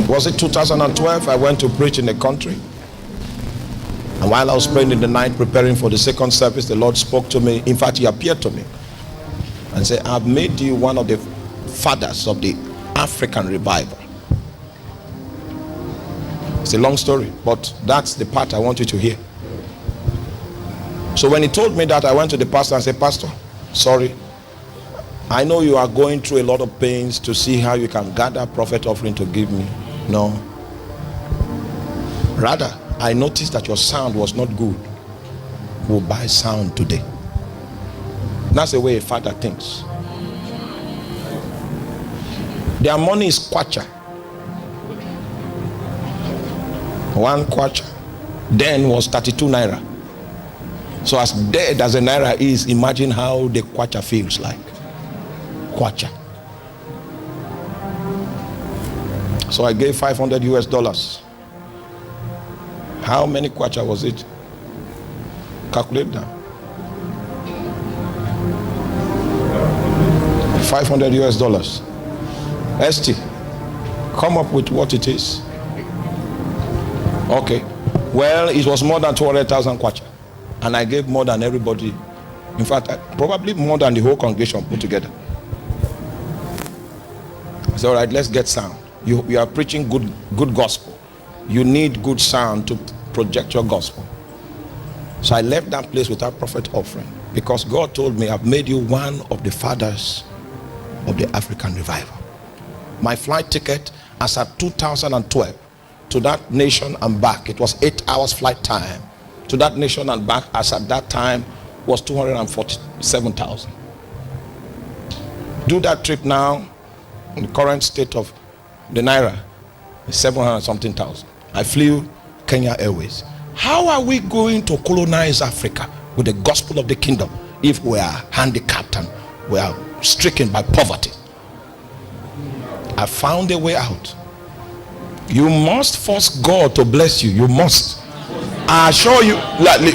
Was it 2012? I went to preach in the country. And while I was praying in the night, preparing for the second service, the Lord spoke to me. In fact, he appeared to me and said, I've made you one of the fathers of the African revival. It's a long story, but that's the part I want you to hear. So when he told me that, I went to the pastor and said, Pastor, sorry, I know you are going through a lot of pains to see how you can gather prophet offering to give me. No. Rather, I noticed that your sound was not good. We'll buy sound today. That's the way a father thinks. Their money is kwacha. One kwacha then was 32 naira. So as dead as a naira is, imagine how the kwacha feels like. Kwacha. So I gave $500. How many kwacha was it? Calculate that. $500. ST, come up with what it is. Okay. Well, it was more than 200,000 kwacha. And I gave more than everybody. In fact, probably more than the whole congregation put together. I said, all right, let's get sound. You are preaching good gospel. You need good sound to project your gospel. So I left that place without prophet offering, because God told me, I've made you one of the fathers of the African revival. My flight ticket as at 2012 to that nation and back, it was 8 hours flight time to that nation and back, as at that time was 247,000. Do that trip now in the current state of the naira is 700 something thousand. I flew Kenya Airways. How are we going to colonize Africa with the gospel of the kingdom if we are handicapped and we are stricken by poverty? I found a way out. You must force God to bless you. You must. I assure you.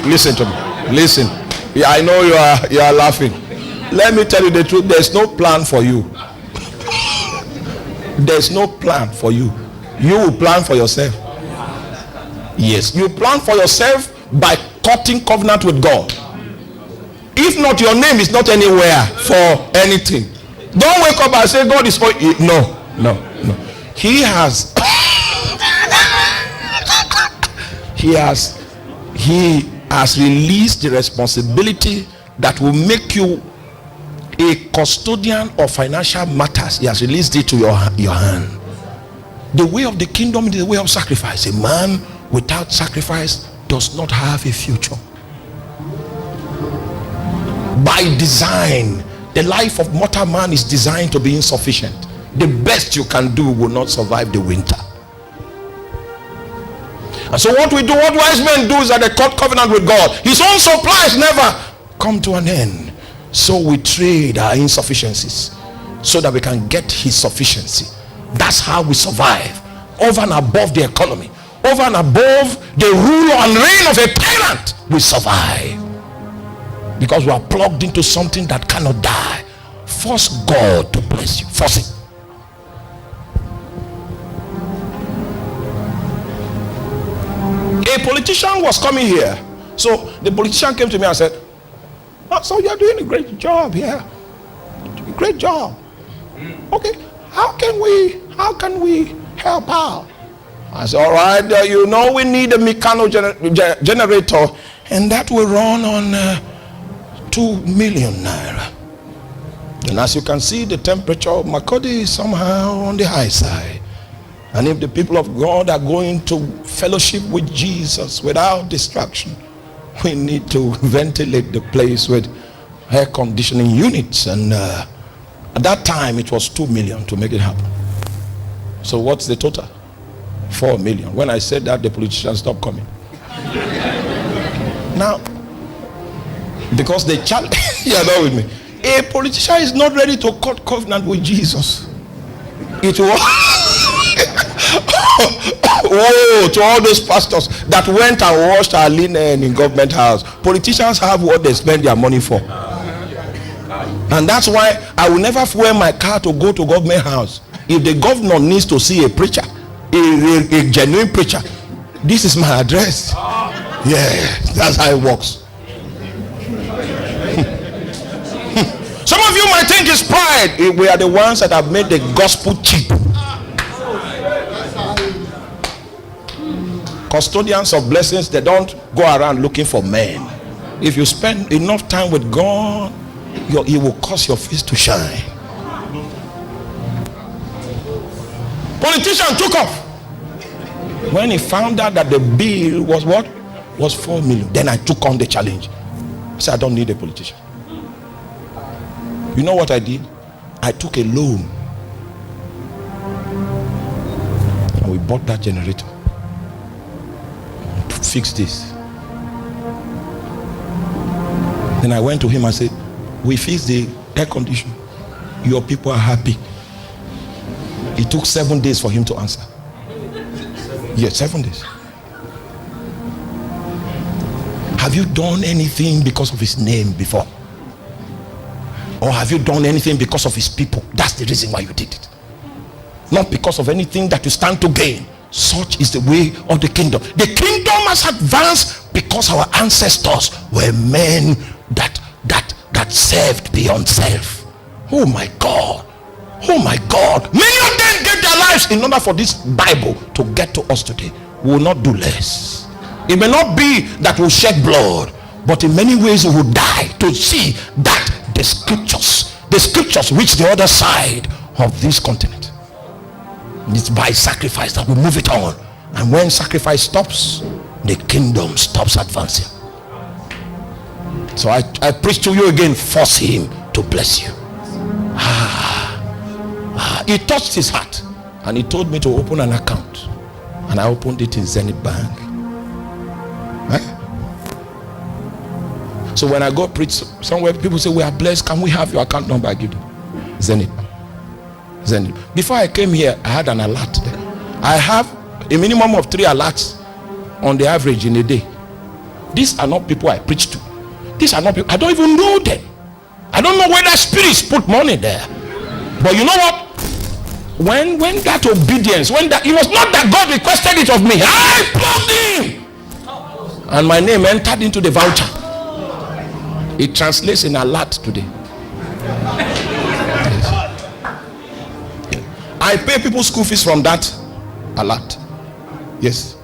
Listen to me. Listen. Yeah, I know you are laughing. Let me tell you the truth. There's no plan for you. There's no plan for you. You will plan for yourself. Yes, you plan for yourself by cutting covenant with God. If not, your name is not anywhere for anything. Don't wake up and say God is for you. No. He has released the responsibility that will make you a custodian of financial matters. He has released it to your hand. The way of the kingdom is the way of sacrifice. A man without sacrifice does not have a future. By design, the life of mortal man is designed to be insufficient. The best you can do will not survive the winter. And so what wise men do is that they cut covenant with God. His own supplies never come to an end. So we trade our insufficiencies so that we can get his sufficiency. That's how we survive. Over and above the economy, over and above the rule and reign of a tyrant, we survive. Because we are plugged into something that cannot die. Force God to bless you. Force it. A politician was coming here. So the politician came to me and said, oh, so you're doing a great job here. Great job. Okay, how can we help out? I said, all right, we need a mechanical generator, and that will run on 2 million naira. And as you can see, the temperature of Makodi is somehow on the high side. And if the people of God are going to fellowship with Jesus without distraction, we need to ventilate the place with air conditioning units. And at that time, it was 2 million to make it happen. So what's the total? 4 million. When I said that, the politicians stopped coming. Now, because they challenge, you are not with me. A politician is not ready to cut covenant with Jesus. It was woe to all those pastors that went and washed our linen in government house. Politicians have what they spend their money for. And that's why I will never fuel my car to go to government house. If the governor needs to see a preacher, a genuine preacher, this is my address. Yeah, that's how it works. Some of you might think it's pride. We are the ones that have made the gospel cheap. Custodians of blessings, they don't go around looking for men. If you spend enough time with God, it will cause your face to shine. Politician took off. When he found out that the bill was what? Was 4 million. Then I took on the challenge. I said, I don't need a politician. You know what I did? I took a loan. And we bought that generator. Fix this. Then I went to him and said, we fixed the air conditioner. Your people are happy. It took 7 days for him to answer. Yes, 7 days. Have you done anything because of his name before? Or have you done anything because of his people? That's the reason why you did it. Not because of anything that you stand to gain. Such is the way of the kingdom. The kingdom has advanced because our ancestors were men that served beyond self. Oh my God. Oh my God. Many of them gave their lives in order for this Bible to get to us today. We will not do less. It may not be that we'll shed blood, but in many ways we will die to see that the scriptures reach the other side of this continent. It's by sacrifice that we move it on. And when sacrifice stops, the kingdom stops advancing. So I preach to you again, force him to bless you. He touched his heart and he told me to open an account, and I opened it in Zenith Bank. So when I go preach somewhere, people say, we are blessed, can we have your account number? I give them Zenith. Before I came here, I had an alert there. I have a minimum of 3 alerts on the average in a day. These are not people I preach to. These are not people, I don't even know them. I don't know whether spirits put money there. But you know what? When that obedience, it was not that God requested it of me. I plugged him. And my name entered into the voucher. It translates in alert today. Yes. I pay people's school fees from that alert. Yes.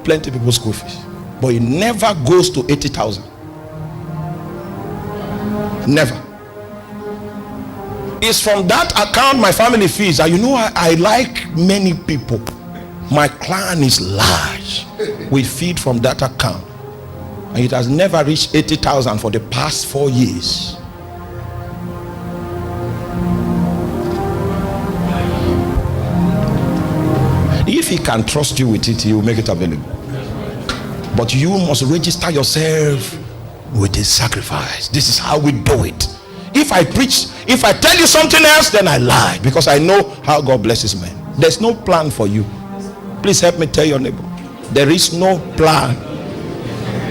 Plenty of people's school fees. But it never goes to 80,000. Never. It's from that account my family fees. And you know, I like many people. My clan is large. We feed from that account. And it has never reached 80,000 for the past 4 years. If he can trust you with it, he will make it available. But you must register yourself with a sacrifice. This is how we do it. If I tell you something else, then I lie, because I know how God blesses men. There's no plan for you. Please help me tell your neighbor, there is no plan.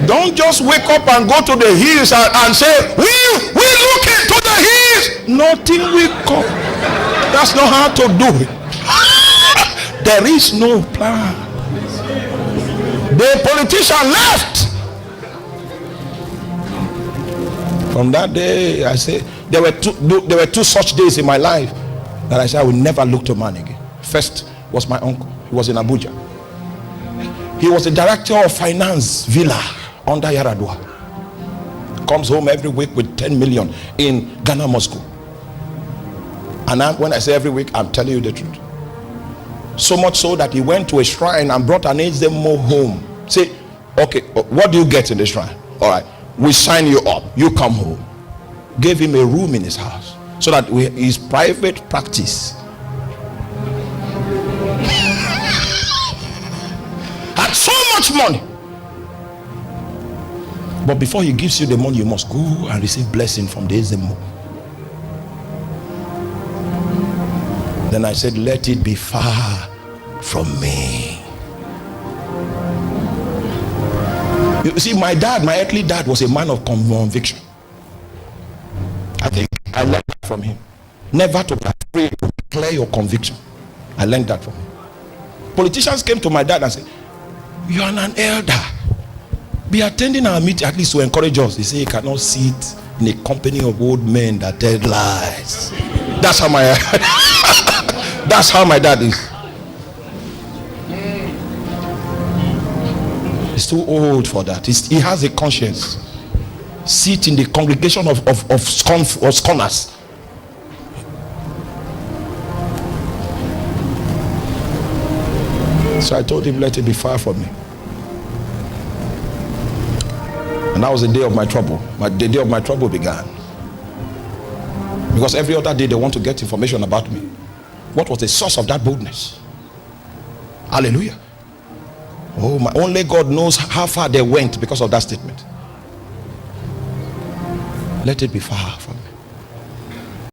Don't just wake up and go to the hills and say, we look into the hills. Nothing will come. That's not how to do it. There is no plan. The politician left. From that day, I say there were two such days in my life that I said I will never look to man again. First was my uncle. He was in Abuja. He was the director of finance villa under Yaradua. Comes home every week with 10 million in Ghana, Moscow. And when I say every week, I'm telling you the truth. So much so that he went to a shrine and brought an HMO home. Say, okay, what do you get in the shrine? All right, we sign you up. You come home. Gave him a room in his house so that his private practice. Had so much money. But before he gives you the money, you must go and receive blessing from the HMO. Then I said, let it be far from me. You see, my earthly dad was a man of conviction. I think I learned that from him. Never to be afraid to declare your conviction. I learned that from him. politicians came to my dad and said, "You are an elder. Be attending our meeting at least to encourage us." He said, "You cannot sit in a company of old men that tell lies." That's how that's how my dad is. He's too old for that. He has a conscience. Sit in the congregation of scorners. So I told him, let it be far from me. And that was the day of my trouble. The day of my trouble began. Because every other day they want to get information about me. What was the source of that boldness? Hallelujah. Oh, only God knows how far they went because of that statement. Let it be far from me.